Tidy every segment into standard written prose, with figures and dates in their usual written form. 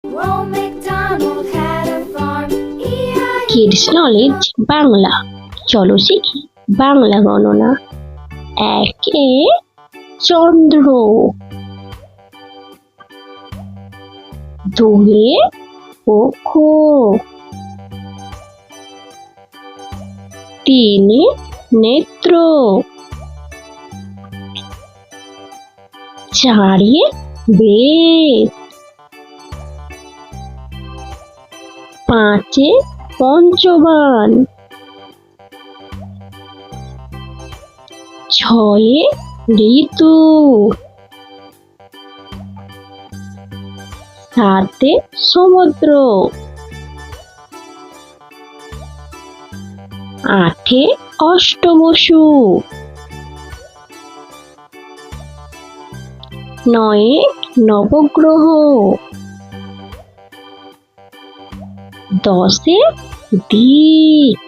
Ronald McDonald had a farm. E-I-E. Kids knowledge Bangla. চলো শিখি বাংলা গণনা। একে চন্দ্র, দুয়ে পক্ষ, তিনে নেত্র, চারে বেদ, পাঁচে পঞ্চবান, ছয়ে ঋতু, সাতে সমুদ্র, আটে অষ্টবসু, নয়ে নবগ্রহ, দশে দিক,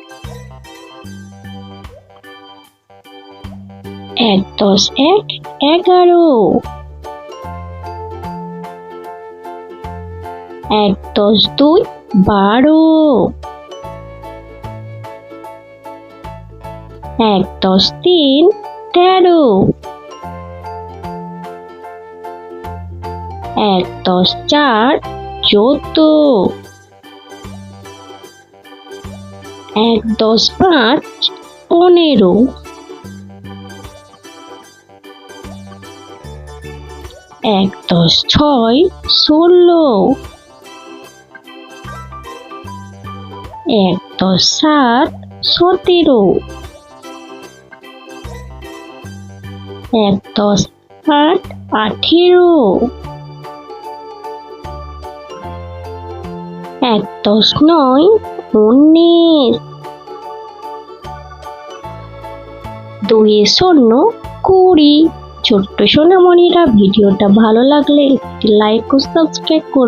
এক দশ এক এগারো, এক দশ দুই বারো, এক দশ তিন 13, এক দশ চার 14, এক দশ পাঁচ 15, এক দশ ছয় 16, এক দশ সাত 17, এক দশ আট 18, এক দশ নয় 19, দুয়ে শূন্য 20। ছোট্ট সোনামণিরা, ভিডিওটা ভালো লাগলে একটি লাইক ও সাবস্ক্রাইব করুন।